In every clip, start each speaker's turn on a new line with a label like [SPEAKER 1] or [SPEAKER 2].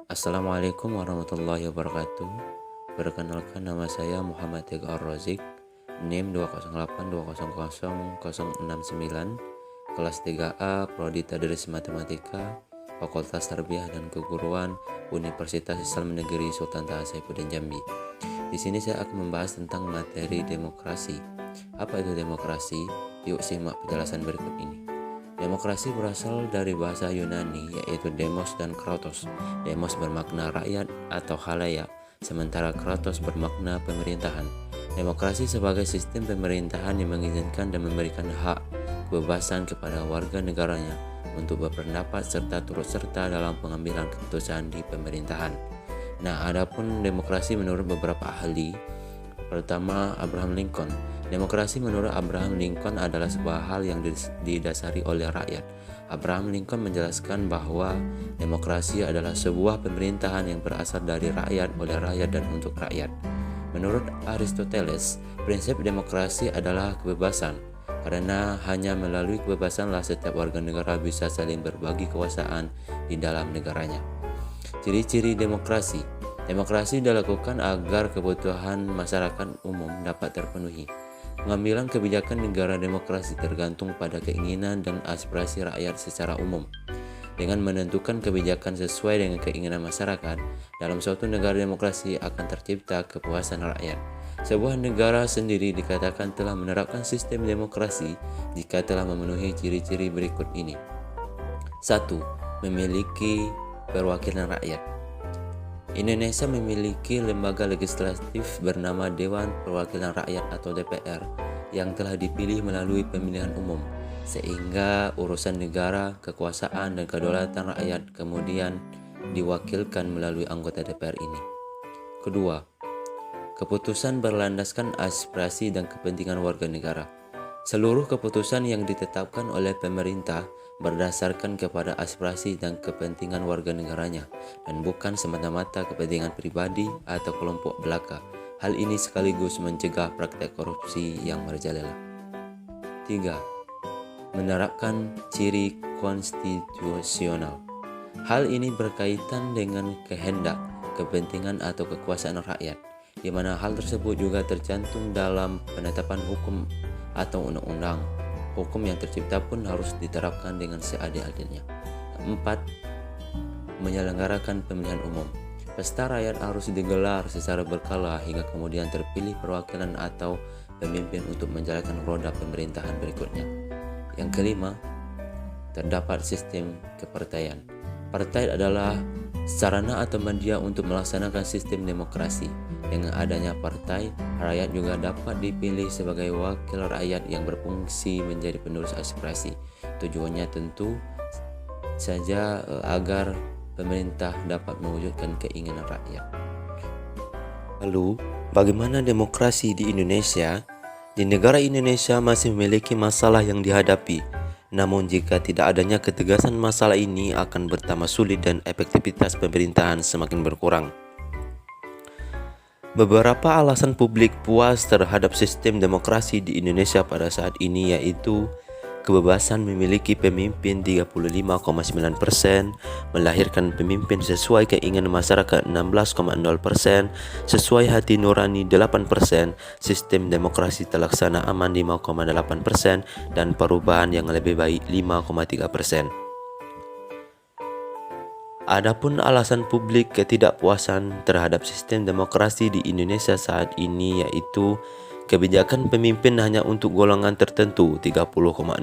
[SPEAKER 1] Assalamualaikum warahmatullahi wabarakatuh. Perkenalkan, nama saya Muhammad Tega Ar-Razik, NIM 208200069, kelas 3A, Prodi Tadris Matematika, Fakultas Tarbiyah dan Keguruan, Universitas Islam Negeri Sultan Taha Saifuddin Jambi. Di sini saya akan membahas tentang materi demokrasi. Apa itu demokrasi? Yuk simak penjelasan berikut ini. Demokrasi berasal dari bahasa Yunani, yaitu demos dan kratos. Demos bermakna rakyat atau khalayak, sementara kratos bermakna pemerintahan. Demokrasi sebagai sistem pemerintahan yang mengizinkan dan memberikan hak kebebasan kepada warga negaranya untuk berpendapat serta turut serta dalam pengambilan keputusan di pemerintahan. Nah, adapun demokrasi menurut beberapa ahli, pertama, Abraham Lincoln. Demokrasi menurut Abraham Lincoln adalah sebuah hal yang didasari oleh rakyat. Abraham Lincoln menjelaskan bahwa demokrasi adalah sebuah pemerintahan yang berasal dari rakyat, oleh rakyat, dan untuk rakyat. Menurut Aristoteles, prinsip demokrasi adalah kebebasan, karena hanya melalui kebebasanlah setiap warga negara bisa saling berbagi kekuasaan di dalam negaranya. Ciri-ciri demokrasi. Demokrasi dilakukan agar kebutuhan masyarakat umum dapat terpenuhi. Pengambilan kebijakan negara demokrasi tergantung pada keinginan dan aspirasi rakyat secara umum. Dengan menentukan kebijakan sesuai dengan keinginan masyarakat, dalam suatu negara demokrasi akan tercipta kepuasan rakyat. Sebuah negara sendiri dikatakan telah menerapkan sistem demokrasi jika telah memenuhi ciri-ciri berikut ini. 1. Memiliki perwakilan rakyat. Indonesia memiliki lembaga legislatif bernama Dewan Perwakilan Rakyat atau DPR yang telah dipilih melalui pemilihan umum, sehingga urusan negara, kekuasaan, dan kedaulatan rakyat kemudian diwakilkan melalui anggota DPR ini. Kedua, keputusan berlandaskan aspirasi dan kepentingan warga negara. Seluruh keputusan yang ditetapkan oleh pemerintah berdasarkan kepada aspirasi dan kepentingan warga negaranya dan bukan semata-mata kepentingan pribadi atau kelompok belaka. Hal ini sekaligus mencegah praktek korupsi yang merajalela. 3. Menerapkan ciri konstitusional. Hal ini berkaitan dengan kehendak, kepentingan atau kekuasaan rakyat, di mana hal tersebut juga tercantum dalam penetapan hukum atau undang-undang. Hukum yang tercipta pun harus diterapkan dengan seadil-adilnya. 4. Menyelenggarakan pemilihan umum. Pesta rakyat harus digelar secara berkala hingga kemudian terpilih perwakilan atau pemimpin untuk menjalankan roda pemerintahan berikutnya. Yang kelima, terdapat sistem kepartaian. Partai adalah sarana atau media untuk melaksanakan sistem demokrasi. Dengan adanya partai, rakyat juga dapat dipilih sebagai wakil rakyat yang berfungsi menjadi penerus aspirasi. Tujuannya tentu saja agar pemerintah dapat mewujudkan keinginan rakyat. Lalu, bagaimana demokrasi di Indonesia? Di negara Indonesia masih memiliki masalah yang dihadapi. Namun jika tidak adanya ketegasan, masalah ini akan bertambah sulit dan efektivitas pemerintahan semakin berkurang. Beberapa alasan publik puas terhadap sistem demokrasi di Indonesia pada saat ini yaitu kebebasan memiliki pemimpin 35,9%, melahirkan pemimpin sesuai keinginan masyarakat 16,0%, sesuai hati nurani 8%, sistem demokrasi terlaksana aman 5,8%, dan perubahan yang lebih baik 5,3%. Adapun alasan publik ketidakpuasan terhadap sistem demokrasi di Indonesia saat ini yaitu kebijakan pemimpin hanya untuk golongan tertentu 30,6%,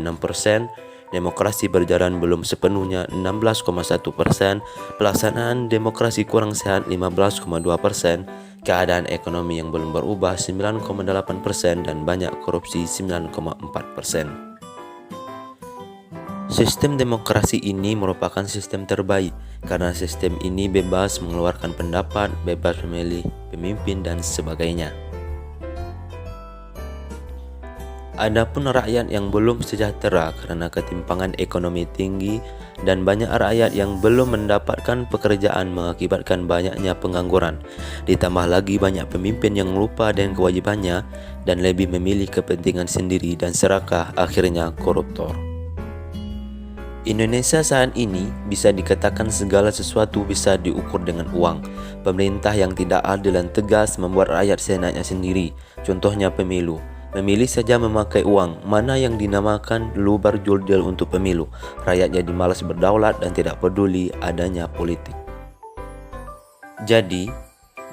[SPEAKER 1] demokrasi berjalan belum sepenuhnya 16,1%, pelaksanaan demokrasi kurang sehat 15,2%, keadaan ekonomi yang belum berubah 9,8%, dan banyak korupsi 9,4%. Sistem demokrasi ini merupakan sistem terbaik karena sistem ini bebas mengeluarkan pendapat, bebas memilih pemimpin, dan sebagainya. Adapun rakyat yang belum sejahtera karena ketimpangan ekonomi tinggi dan banyak rakyat yang belum mendapatkan pekerjaan mengakibatkan banyaknya pengangguran. Ditambah lagi banyak pemimpin yang lupa dengan kewajibannya dan lebih memilih kepentingan sendiri dan serakah, akhirnya koruptor. Indonesia saat ini bisa dikatakan segala sesuatu bisa diukur dengan uang. Pemerintah yang tidak adil dan tegas membuat rakyat seenaknya sendiri. Contohnya pemilu. Memilih saja memakai uang, mana yang dinamakan lubar jual untuk pemilu. Rakyat jadi malas berdaulat dan tidak peduli adanya politik. Jadi,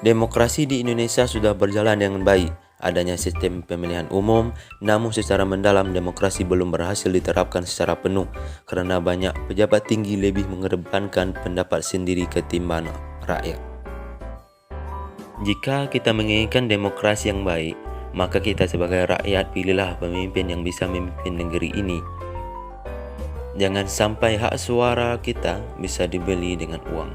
[SPEAKER 1] demokrasi di Indonesia sudah berjalan dengan baik. Adanya sistem pemilihan umum, namun secara mendalam demokrasi belum berhasil diterapkan secara penuh karena banyak pejabat tinggi lebih mengedepankan pendapat sendiri ketimbang rakyat. Jika kita menginginkan demokrasi yang baik, maka kita sebagai rakyat pilihlah pemimpin yang bisa memimpin negeri ini. Jangan sampai hak suara kita bisa dibeli dengan uang.